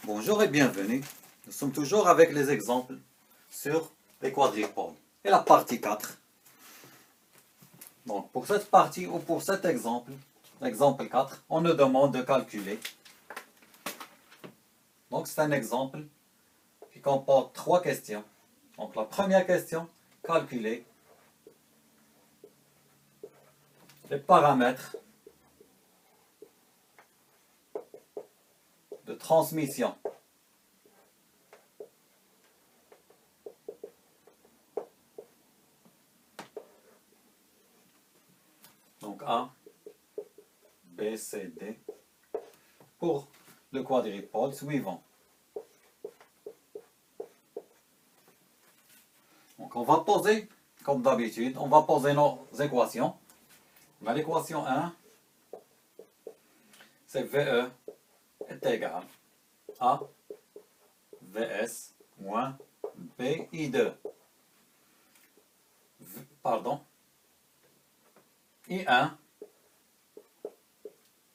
Bonjour et bienvenue. Nous sommes toujours avec les exemples sur les quadripodes. Et la partie 4. Donc pour cette partie ou pour cet exemple, l'exemple 4, on nous demande de calculer. Donc c'est un exemple qui comporte 3 questions. Donc la première question, calculer les paramètres de transmission. Donc A, B, C, D pour le quadripode suivant. Donc on va poser, comme d'habitude, on va poser nos équations. L'équation 1, c'est VE est égal à VS moins BI2. I1,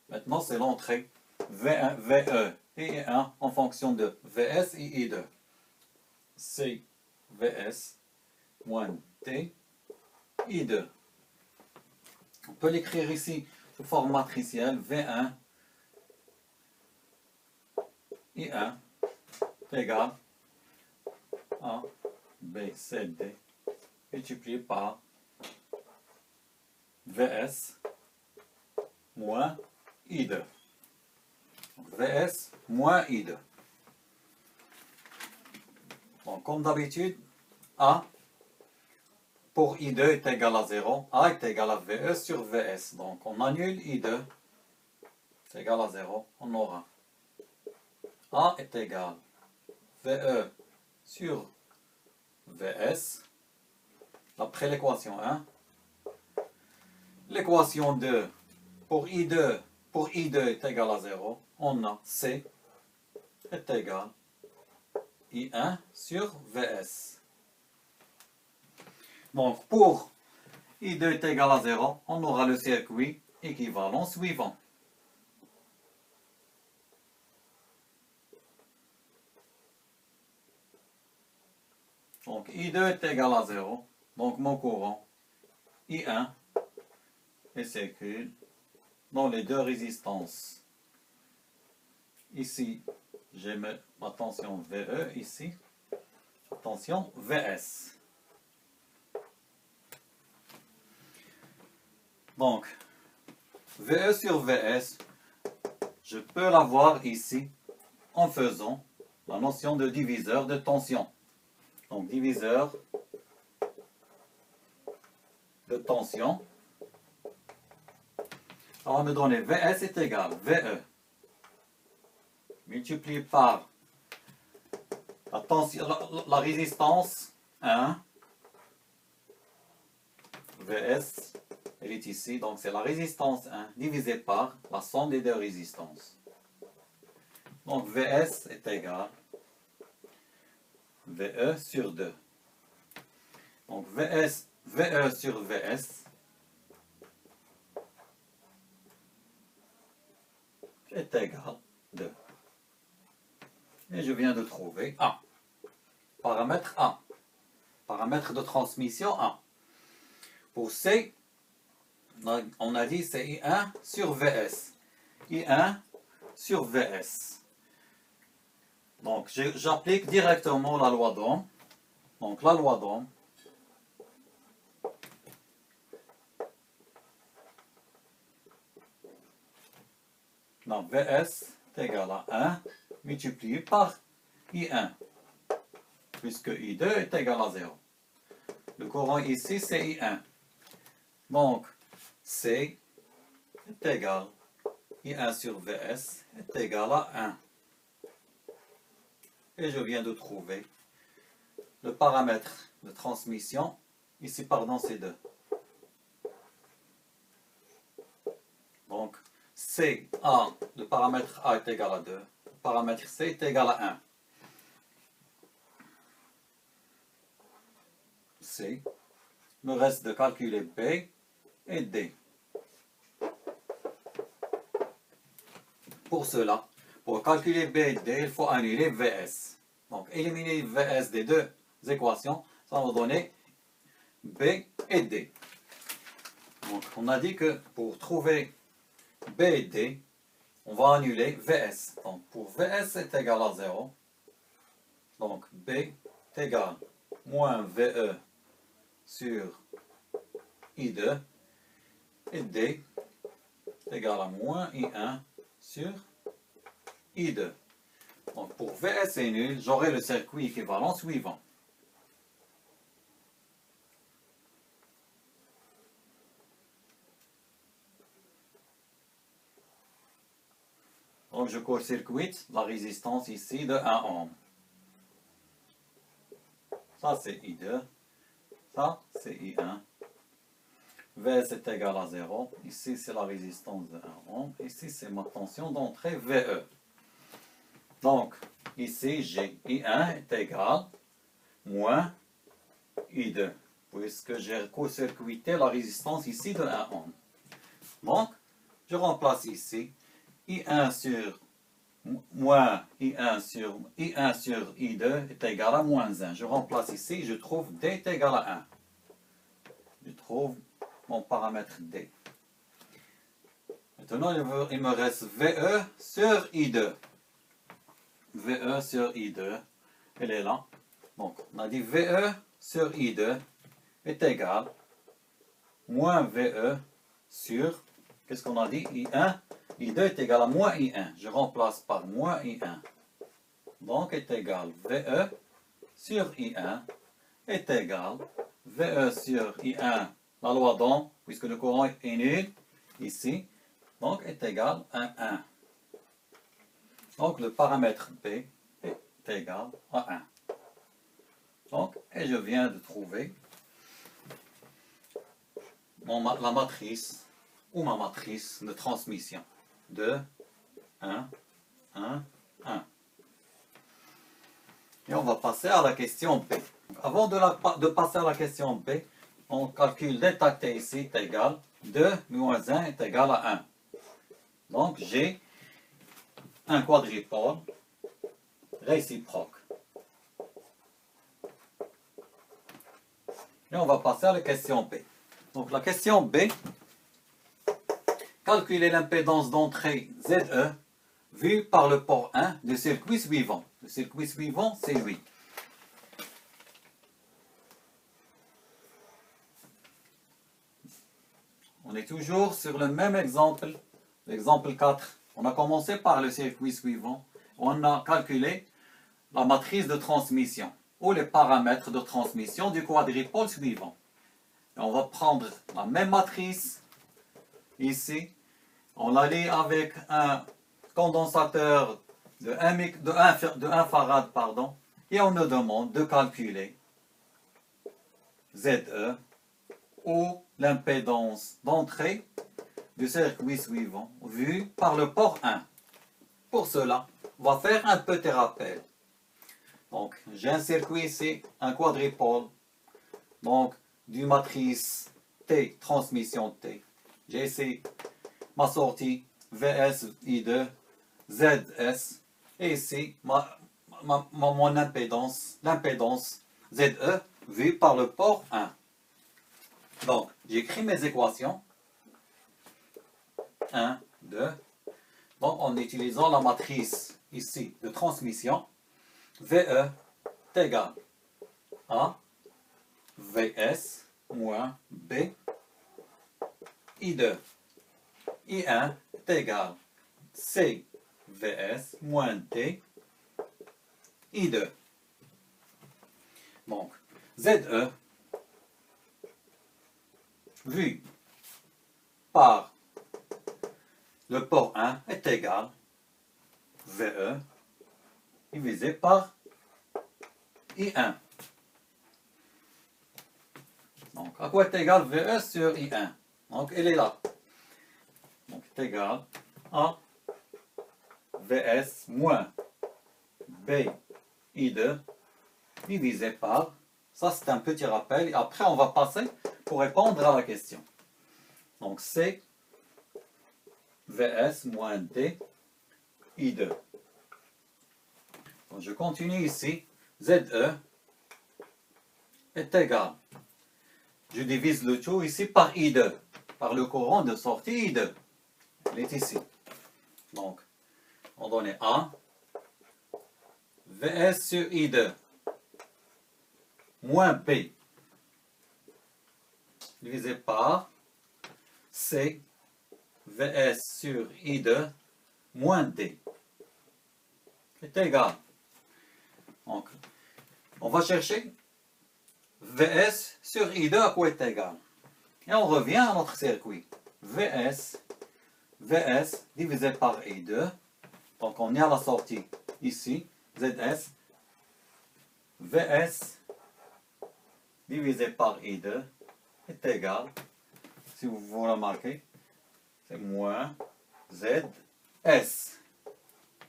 maintenant c'est l'entrée V1, VE et I1 en fonction de VS et I2. C'est VS moins D, I2. On peut l'écrire ici sous forme matricielle V1, I1 égale A, B, C, D multiplié par VS moins I2. Donc, VS moins I2. Donc, comme d'habitude, A pour I2 est égal à 0. A est égal à VE sur VS. Donc, on annule I2. C'est égal à 0. On aura A est égal à VE sur VS. D'après l'équation 1. L'équation 2, pour I2 est égal à 0, on a C est égal à I1 sur VS. Donc, pour I2 est égal à 0, on aura le circuit équivalent suivant. Donc, I2 est égal à 0, donc mon courant I1 et circule dans les deux résistances. Ici, j'ai ma tension VE, ici, tension VS. Donc, VE sur VS, je peux l'avoir ici en faisant la notion de diviseur de tension. Donc, diviseur de tension. On va me donner VS est égal à VE multiplié par la, tension, la résistance 1. VS, elle est ici, donc c'est la résistance 1 divisée par la somme des deux résistances. Donc VS est égal à VE sur 2. Donc VE sur VS est égal à 2. Et je viens de trouver A. Paramètre A. Paramètre de transmission A. Pour C, on a dit c'est I1 sur VS. I1 sur VS. Donc j'applique directement la loi d'Ohm. Donc la loi d'Ohm. Donc VS est égal à 1 multiplié par I1, puisque I2 est égal à 0. Le courant ici, c'est I1. Donc, C est égal à I1 sur VS est égal à 1. Et je viens de trouver le paramètre de transmission. Ici, pardon, c'est 2. Donc, A, le paramètre A est égal à 2. Le paramètre C est égal à 1. C. Il me reste de calculer B et D. Pour cela, Pour calculer B et D, il faut annuler VS. Donc, éliminer VS des deux équations, ça va donner B et D. Donc, on a dit que pour trouver B et D, on va annuler VS. Donc, pour VS est égal à 0, donc B est égal à moins VE sur I2, et D est égal à moins I1 sur I2. Donc, pour VS est nul, j'aurai le circuit équivalent suivant. Donc, je court-circuite la résistance ici de 1 ohm. Ça, c'est I2. Ça, c'est I1. VS est égal à 0. Ici, c'est la résistance de 1 ohm. Ici, c'est ma tension d'entrée VE. Donc, ici, j'ai I1 est égal moins I2, puisque j'ai court-circuité la résistance ici de 1 ohm. Donc, je remplace ici I1 sur moins I1 sur I2 est égal à moins 1. Je remplace ici, je trouve D est égal à 1. Je trouve mon paramètre D. Maintenant, il me reste VE sur I2. VE sur I2, elle est là. Donc, on a dit VE sur I2 est égal moins VE sur, qu'est-ce qu'on a dit? I1. I2 est égal à moins I1. Je remplace par moins I1. Donc, est égal VE sur I1 est égal VE sur I1, la loi d'Ohm, puisque le courant est nul, ici, donc est égal à 1. Donc, le paramètre B est égal à 1. Donc, et je viens de trouver la matrice, ou ma matrice de transmission. 2, 1, 1, 1. Et on va passer à la question B. Avant de passer à la question B, on calcule l'état T ici est égal 2 moins 1 est égal à 1. Donc j'ai un quadripôle réciproque. Et on va passer à la question B. Donc la question B, calculer l'impédance d'entrée ZE vue par le port 1 du circuit suivant. Le circuit suivant, c'est lui. On est toujours sur le même exemple, l'exemple 4. On a commencé par le circuit suivant. On a calculé la matrice de transmission ou les paramètres de transmission du quadripôle suivant. Et on va prendre la même matrice ici. On la lit avec un condensateur de 1 farad, et on nous demande de calculer ZE ou l'impédance d'entrée du circuit suivant vu par le port 1. Pour cela, on va faire un petit rappel. Donc, j'ai un circuit ici, un quadripôle, donc d'une matrice T, transmission T. J'ai ici ma sortie VS I2, ZS, et ici mon impédance, l'impédance ZE vue par le port 1. Donc, j'écris mes équations. 1, 2. Donc, en utilisant la matrice ici de transmission, VE est égal à VS moins B I2. I1 est égal CVS moins D I2. Donc, ZE vu par le port 1 est égal VE divisé par I1. Donc, à quoi est égal VE sur I1? Donc, elle est là. Donc, est égal à VS moins B I2 divisé par, ça c'est un petit rappel, et après on va passer pour répondre à la question. Donc, c'est VS moins D I2. Donc, je continue ici. ZE est égal. Je divise le tout ici par I2, par le courant de sortie I2. Il est ici. Donc, on donne A, VS sur I2, moins B, divisé par C, VS sur I2, moins D, est égal. Donc, on va chercher VS sur I2 à quoi est égal. Et on revient à notre circuit. VS divisé par I2. Donc on est à la sortie ici. ZS. VS divisé par I2 est égal. Si vous remarquez, c'est moins ZS.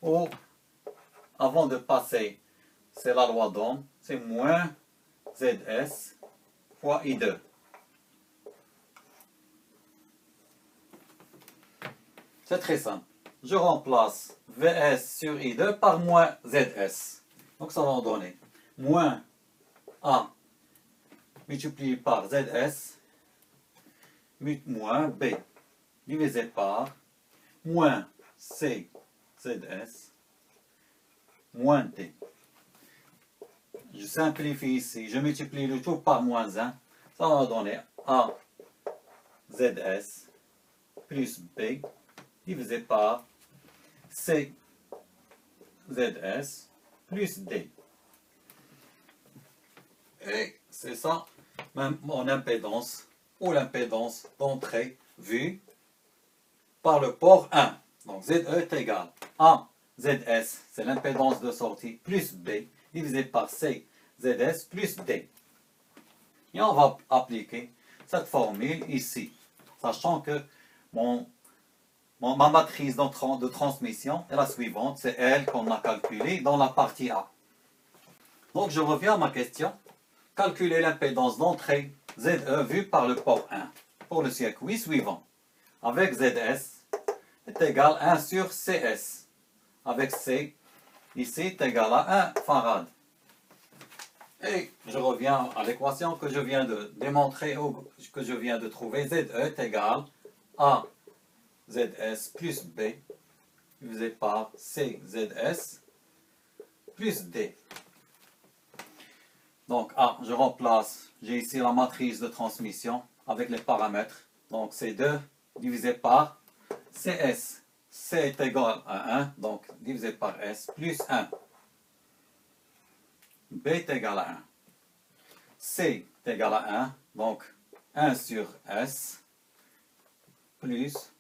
Ou, avant de passer, c'est la loi d'Ohm, c'est moins ZS fois I2. C'est très simple. Je remplace VS sur I2 par moins ZS. Donc ça va en donner moins A multiplié par ZS moins B divisé par moins C ZS moins D. Je simplifie ici, je multiplie le tout par moins 1. Ça va donner A ZS plus B divisé par C ZS plus D. Et c'est ça mon impédance ou l'impédance d'entrée vue par le port 1. Donc ZE est égal à ZS, c'est l'impédance de sortie, plus B divisé par C ZS plus D. Et on va appliquer cette formule ici, sachant que ma matrice de transmission est la suivante, c'est elle qu'on a calculée dans la partie A. Donc je reviens à ma question. Calculer l'impédance d'entrée ZE vue par le port 1 pour le circuit suivant. Avec ZS est égal à 1 sur CS. Avec C, ici, est égal à 1 farad. Et je reviens à l'équation que je viens de démontrer ou que je viens de trouver. ZE est égal à ZS plus B divisé par CZS plus D. Donc A, je remplace, j'ai ici la matrice de transmission avec les paramètres. Donc C2 divisé par CS. C est égal à 1, donc divisé par S plus 1. B est égal à 1. C est égal à 1, donc 1 sur S plus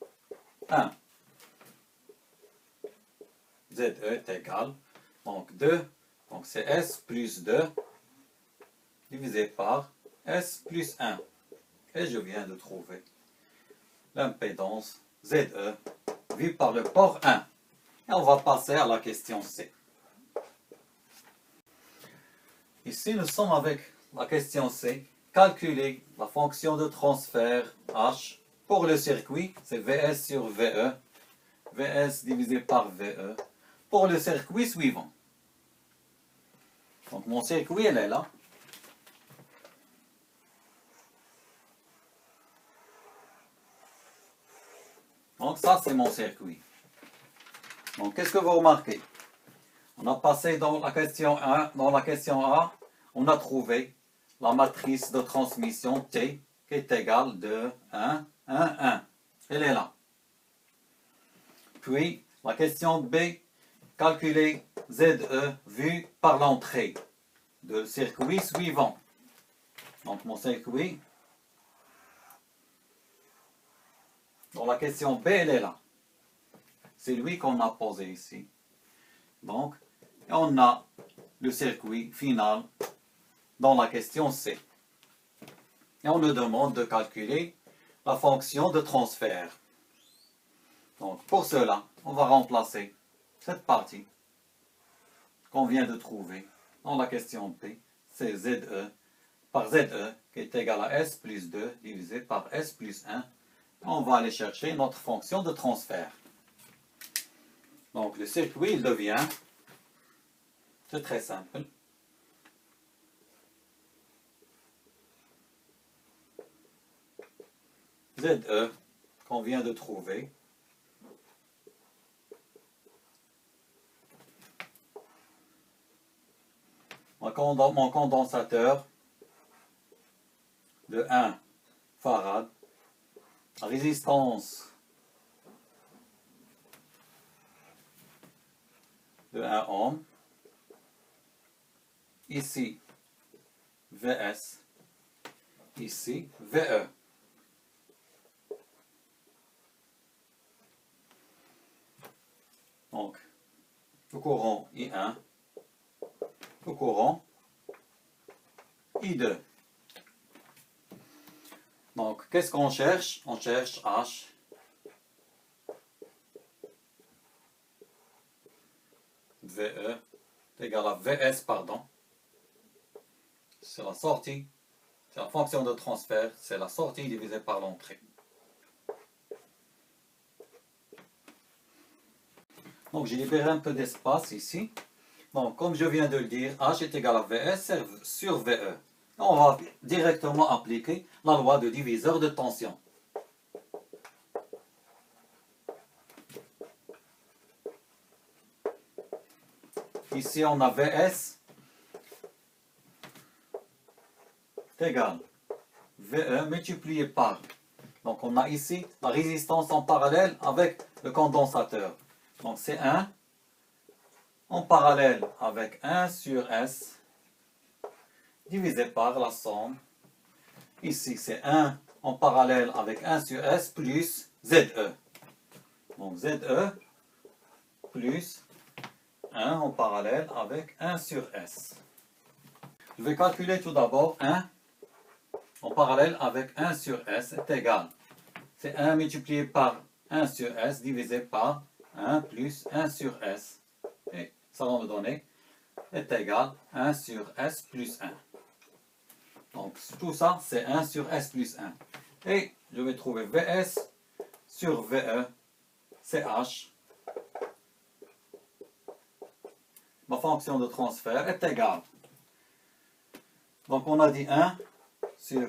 1. ZE est égal, donc 2, donc c'est S plus 2 divisé par S plus 1. Et je viens de trouver l'impédance ZE vue par le port 1. Et on va passer à la question C. Ici, nous sommes avec la question C. Calculer la fonction de transfert H pour le circuit, c'est VS sur VE. VS divisé par VE pour le circuit suivant. Donc mon circuit, elle est là. Donc ça, c'est mon circuit. Donc qu'est-ce que vous remarquez? On a passé dans la question 1, dans la question A, on a trouvé la matrice de transmission T qui est égale de 1, 1, 1. Elle est là. Puis, la question B, calculer ZE vu par l'entrée du circuit suivant. Donc mon circuit, dans la question B, elle est là. C'est lui qu'on a posé ici. Donc, on a le circuit final dans la question C. Et on nous demande de calculer la fonction de transfert. Donc, pour cela, on va remplacer cette partie qu'on vient de trouver dans la question P. C'est ZE par ZE qui est égal à S plus 2 divisé par S plus 1. On va aller chercher notre fonction de transfert. Donc, le circuit, il devient C'est très simple. ZE qu'on vient de trouver. Mon condensateur de 1 farad, résistance de 1 ohm, ici VS, ici VE. Donc, le courant I1, le courant I2. Donc, qu'est-ce qu'on cherche? On cherche H VE est égal à VS, pardon. C'est la sortie, c'est la fonction de transfert, c'est la sortie divisée par l'entrée. Donc, j'ai libéré un peu d'espace ici. Donc, comme je viens de le dire, H est égal à VS sur VE. On va directement appliquer la loi de diviseur de tension. Ici, on a VS égal VE multiplié par. Donc, on a ici la résistance en parallèle avec le condensateur. Donc, c'est 1 en parallèle avec 1 sur S divisé par la somme. Ici, c'est 1 en parallèle avec 1 sur S plus ZE. Donc, ZE plus 1 en parallèle avec 1 sur S. Je vais calculer tout d'abord 1 en parallèle avec 1 sur S est égal. C'est 1 multiplié par 1 sur S divisé par 1 plus 1 sur S. Et ça va me donner est égal à 1 sur S plus 1. Donc tout ça, c'est 1 sur S plus 1. Et je vais trouver VS sur VE, c'est H. Ma fonction de transfert est égale. Donc on a dit 1 sur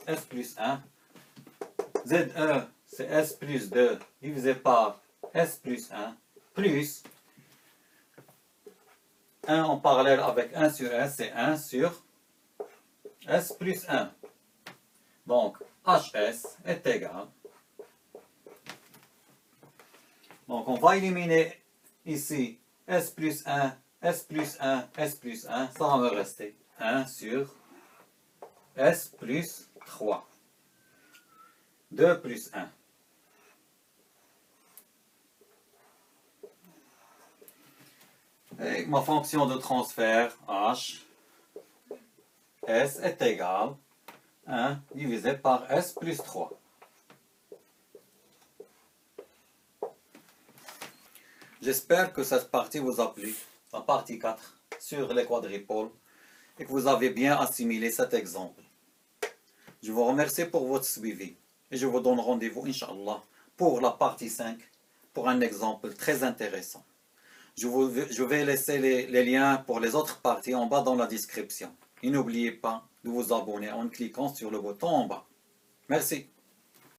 S plus 1. ZE, c'est S plus 2 divisé par S plus 1 plus 1 en parallèle avec 1 sur S, c'est 1 sur S plus 1. Donc, HS est égal. Donc, on va éliminer ici S plus 1, S plus 1, S plus 1. Ça va me rester 1 sur S plus 3. 2 plus 1. Et ma fonction de transfert H, S est égal à 1 divisé par S plus 3. J'espère que cette partie vous a plu, la partie 4 sur les quadripoles, et que vous avez bien assimilé cet exemple. Je vous remercie pour votre suivi et je vous donne rendez-vous, Inch'Allah, pour la partie 5, pour un exemple très intéressant. Je vais laisser les liens pour les autres parties en bas dans la description. Et n'oubliez pas de vous abonner en cliquant sur le bouton en bas. Merci.